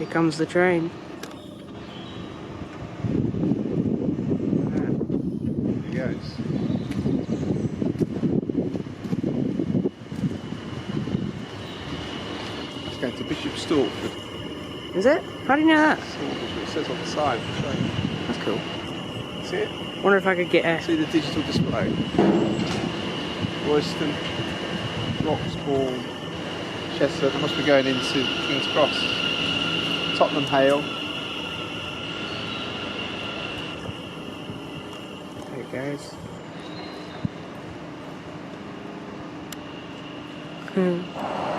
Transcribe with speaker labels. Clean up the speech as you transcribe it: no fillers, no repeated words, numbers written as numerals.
Speaker 1: Here comes the train.
Speaker 2: There he goes. It's going to Bishop Stortford.
Speaker 1: Is it? How do you know that?
Speaker 2: That's what it says on the side of the train.
Speaker 1: That's cool.
Speaker 2: See it?
Speaker 1: Wonder if I could get a...
Speaker 2: See the digital display. Royston, Roxbourne, Chester. They must be going into King's Cross. Tottenham Hale.
Speaker 1: There it goes. Hmm.